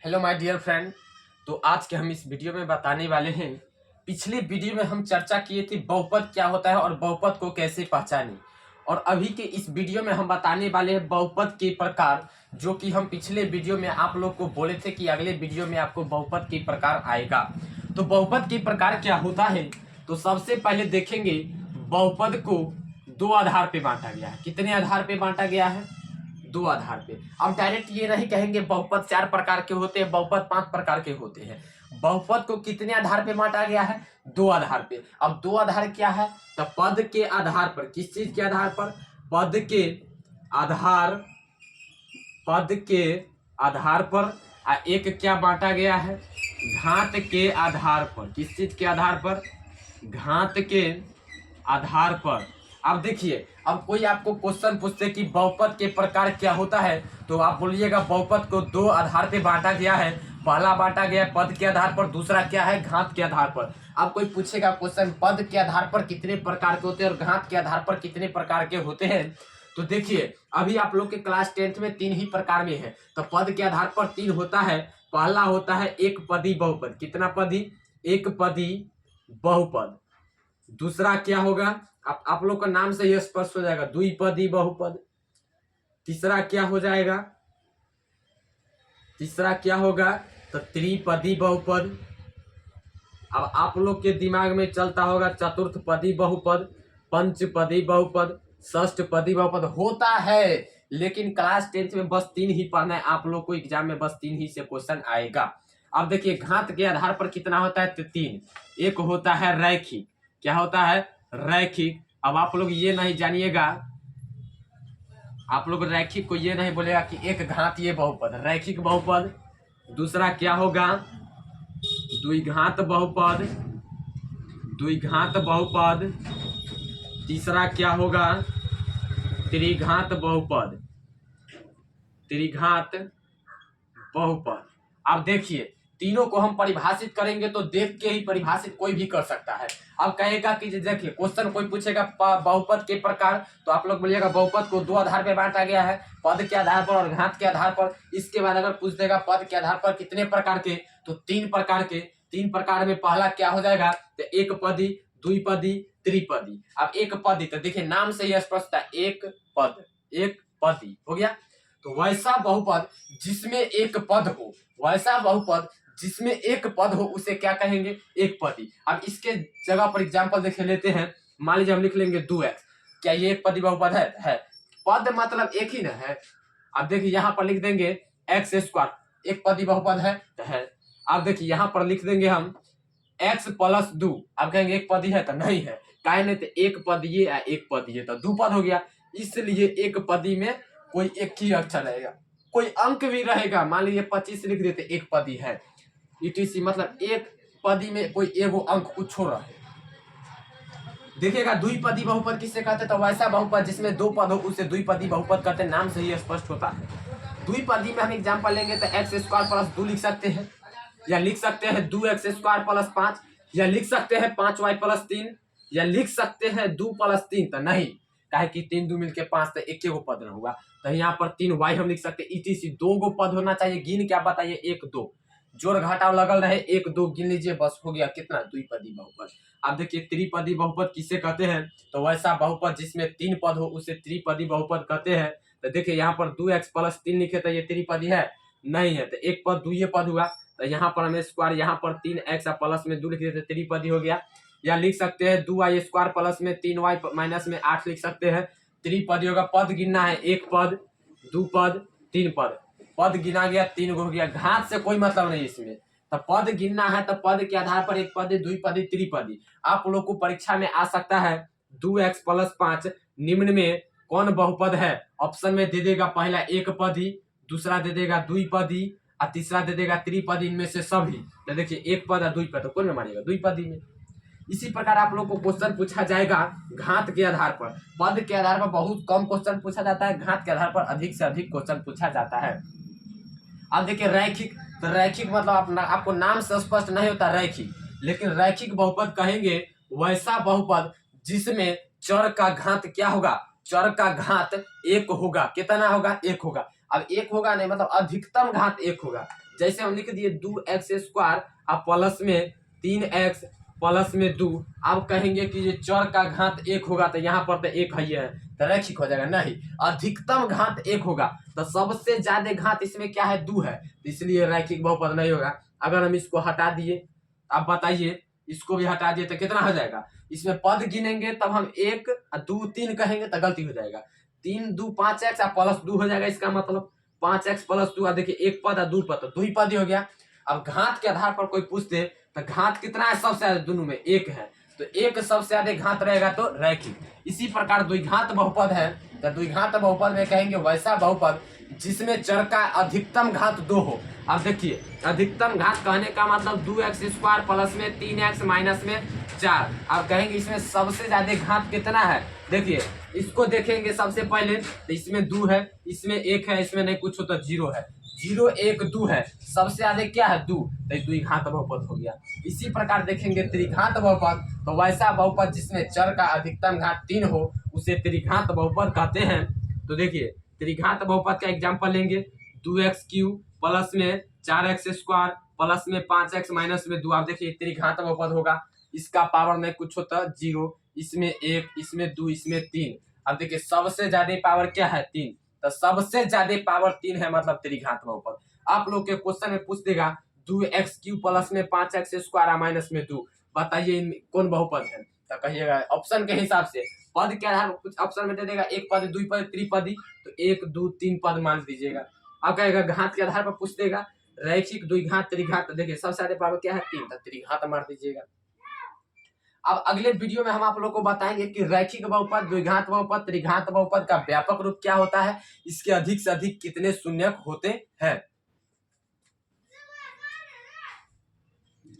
Hello my dear friend. तो आज के हम इस वीडियो में बताने वाले हैं। पिछले वीडियो में हम चर्चा किए थे बहुपद क्या होता है और बहुपद को कैसे पहचानें। और अभी के इस वीडियो में हम बताने वाले हैं बहुपद के प्रकार, जो कि हम पिछले वीडियो में आप लोग को बोले थे कि अगले वीडियो में आपको बहुपद के प्रकार आएगा। तो बहुपद के प्रकार क्या होता है, तो सबसे पहले देखेंगे बहुपद को दो आधार पे बांटा गया है। कितने आधार पे बांटा गया है? दो आधार पे। अब डायरेक्ट ये नहीं कहेंगे बहुपद 4 प्रकार के होते हैं, बहुपद 5 प्रकार के होते हैं। बहुपद को कितने आधार पे बांटा गया है? दो आधार पे। अब दो आधार क्या है? तो पद के आधार पर। किस चीज के आधार पर? पद के आधार, पद के आधार पर। एक क्या बांटा गया है? घात के आधार पर। किस चीज के आधार पर? घात के आधार पर। अब देखिए, अब कोई आपको क्वेश्चन पूछते कि बहुपद के प्रकार क्या होता है, तो आप बोलिएगा बहुपद को दो आधार पे बांटा गया है। पहला बांटा गया पद के आधार पर, दूसरा क्या है? घात के आधार पर। अब कोई पूछेगा क्वेश्चन पद के आधार पर कितने प्रकार के होते हैं और घात के आधार पर कितने प्रकार के होते हैं, तो देखिए अभी आप लोग के क्लास 10th में 3 ही प्रकार में है। तो पद के आधार पर 3 होता है। पहला होता है एक पदी बहुपद। कितना पदी? एक पदी बहुपद। दूसरा क्या होगा? आप लोग का नाम से यह स्पष्ट हो जाएगा, द्विपदी बहुपद। तीसरा क्या हो जाएगा? तीसरा क्या होगा? तो त्रिपदी बहुपद। अब आप लोग के दिमाग में चलता होगा चतुर्थपदी बहुपद, पंचपदी बहुपद, षष्ठपदी बहुपद होता है। लेकिन क्लास 10th में बस 3 ही पढ़ना है आप लोग को। एग्जाम में बस 3 ही से क्वेश्चन आएगा। अब देखिए घात के आधार पर कितना होता है? तो 3। एक होता है रैखिक। क्या होता है? रैखिक। अब आप लोग ये नहीं जानिएगा, आप लोग रैखिक को ये नहीं बोलेगा कि एक घातीय बहुपद, रैखिक बहुपद। दूसरा क्या होगा? द्विघात बहुपद, द्विघात बहुपद। तीसरा क्या होगा? त्रिघात बहुपद, त्रिघात बहुपद। अब देखिए तीनों को हम परिभाषित करेंगे तो देख के ही परिभाषित कोई भी कर सकता है। अब कहेगा कि देखिए क्वेश्चन कोई पूछेगा बहुपद के प्रकार, तो आप लोग बोलिएगा बहुपद को दो आधार पे बांटा गया है, पद के आधार पर और घात के आधार पर। इसके बाद अगर पूछ देगा पद के आधार पर कितने प्रकार के, तो 3 प्रकार के। 3 प्रकार में पहला क्या हो जाएगा? तो एक पदी, द्विपदी, त्रिपदी। अब एक पदी तो देखिए नाम से यह स्पष्ट है, एक पद, एक पदी हो गया। तो वैसा बहुपद जिसमें एक पद हो, वैसा बहुपद जिसमें एक पद हो उसे क्या कहेंगे? एक पदी। अब इसके जगह पर एग्जांपल देख लेते हैं। मान लीजिए हम लिख लेंगे 2x। क्या ये एक पदी बहुपद है? पद मतलब एक ही ना है। अब देखिए यहाँ पर लिख देंगे एक्स स्क्वायर, एक पदी बहुपद है। अब देखिए यहाँ पर लिख देंगे हम x प्लस 2। अब कहेंगे एक पदी है? तो नहीं है। काहे नहीं? तो एक पद ये है, एक पद ये, तो 2 पद हो गया। इसलिए एक पदी में कोई एक ही अक्षर रहेगा, कोई अंक भी रहेगा। मान लीजिए 25 लिख देते, एक पदी है। ईटीसी मतलब एक पदी में कोई एगो अंक कुछ छोड़ रहा है। देखिएगा द्विपदी बहुपद किससे कहते हैं? तो वैसा बहुपद जिसमें 2 पद हो उसे द्विपदी बहुपद कहते हैं। नाम से ही स्पष्ट होता है। द्विपदी में हम एग्जांपल लेंगे तो एक्स स्क्वायर प्लस 2 लिख सकते हैं, या लिख सकते हैं 2x स्क्वायर प्लस 5, या लिख सकते हैं 5y प्लस 3, या लिख सकते हैं 2 प्लस 3। तो नहीं, काहे कि 3 2 मिलके 5, तो एक गो पद होगा। तो यहाँ पर 3y हम लिख सकते हैं। ईटीसी 2 गो पद होना चाहिए। गिन क्या बताइए? 1 2, जोड़ घटाव लगल रहे, 1 2 गिन लीजिए, बस हो गया कितना? द्विपदी बहुपद। अब देखिए त्रिपदी बहुपद किसे कहते हैं? तो वैसा बहुपद जिसमें 3 पद हो उसे त्रिपदी बहुपद कहते हैं। तो देखिए यहाँ पर 2x प्लस 3 लिखे तो ये त्रिपदी है? नहीं है। तो एक पद द्वितीय पद हुआ। तो यहाँ पर हमें स्क्वायर, यहाँ पर 3x प्लस में 2 लिख देते, त्रिपदी हो गया। या लिख सकते हैं 2y स्क्वायर प्लस में 3y माइनस में 8 लिख सकते हैं, त्रिपदी होगा। पद गिनना है, एक पद, 2 पद, 3 पद। पद गिना गया, 3 गो हो गया। घात से कोई मतलब नहीं इसमें। तो पद गिनना है तो पद के आधार पर एक पदी, द्विपदी, त्रिपदी। आप लोग को परीक्षा में आ सकता है 2x प्लस 5 निम्न में कौन बहुपद है? ऑप्शन में दे देगा पहला एक पदी, दूसरा दे देगा द्विपदी और तीसरा दे देगा त्रिपदी। इनमें से सभी तो देखिए एक पद और द्विपद, तो कौन में मानिएगा? द्विपदी में। इसी प्रकार आप लोग को क्वेश्चन पूछा जाएगा घात के आधार पर। पद के आधार पर बहुत कम क्वेश्चन पूछा जाता है, घात के आधार पर अधिक से अधिक क्वेश्चन पूछा जाता है। अब देखिए रैखिक, तो रैखिक मतलब आपको नाम से स्पष्ट नहीं होता रैखिक, लेकिन रैखिक बहुपद कहेंगे वैसा बहुपद जिसमें चर का घात क्या होगा? चर का घात 1 होगा। कितना होगा? 1 होगा। अब 1 होगा नहीं मतलब अधिकतम घात 1 होगा। जैसे हम लिख दिए 2x² अब प्लस में 3x प्लस में 2। अब कहेंगे कि ये चर का घात 1 होगा तो यहाँ पर तो 1 है तो रैखिक हो जाएगा। नहीं, अधिकतम घात 1 होगा तो सबसे ज्यादा घात इसमें क्या है 2 है, तो इसलिए रैखिक बहुपद नहीं होगा। अगर हम इसको हटा दिए, अब बताइए इसको भी हटा दिए तो कितना हो जाएगा। इसमें पद गिनेंगे तब हम 1 2 3 कहेंगे तो गलती हो जाएगा। 3 2 5x प्लस 2 हो जाएगा, इसका मतलब 5x प्लस 2। देखिए एक पद और 2 पद तो 2 ही पद ही हो गया। अब घात के आधार पर कोई पूछते तो घात कितना है सबसे ज्यादा, दोनों में 1 है तो 1 सबसे ज्यादा घात रहेगा तो रैखिक। इसी प्रकार द्विघात बहुपद है तो द्विघात बहुपद में कहेंगे वैसा बहुपद जिसमें चर का अधिकतम घात 2 हो। अब देखिए अधिकतम घात कहने का मतलब 2x² प्लस में 3x माइनस में 4। अब कहेंगे इसमें सबसे ज्यादा घात कितना है, देखिए इसको देखेंगे सबसे पहले तो इसमें 2 है, इसमें 1 है, इसमें नहीं कुछ हो तो 0 है। 0 1 2 है, सबसे ज्यादा क्या है 2, तो द्विघात बहुपद हो गया। इसी प्रकार देखेंगे त्रिघात बहुपद तो वैसा बहुपद जिसमें चर का अधिकतम घात 3 हो उसे त्रिघात बहुपद कहते हैं। तो देखिए त्रिघात बहुपद का एग्जांपल लेंगे 2x³ प्लस में 4x² प्लस में 5x माइनस में 2। आप देखिए त्रिघात बहुपद होगा, इसका पावर में कुछ होता 0, इसमें 1, इसमें 2, इसमें 3। अब देखिए सबसे ज्यादा पावर क्या है 3, तो सबसे ज्यादा पावर 3 है मतलब त्रिघात बहुपद। आप लोग के क्वेश्चन में पूछ देगा 2x³ प्लस में 5x² माइनस में 2, बताइए कौन बहुपद है, तो कहिएगा ऑप्शन के हिसाब से पद के आधार पर कुछ ऑप्शन में दे देगा 1 पद 2 पद त्रिपदी, तो 1 2 3 पद मान दीजिएगा। अब कहेगा घात के आधार पर पूछ देगा रैखिक द्विघात त्रिघात, तो देखिए सबसे ज्यादा पावर क्या है 3, तो त्रिघात मार दीजिएगा। अब अगले वीडियो में हम आप लोग को बताएंगे कि रैखिक बहुपद, द्विघात बहुपद, त्रिघात बहुपद का व्यापक रूप क्या होता है, इसके अधिक से अधिक कितने शून्यक होते हैं।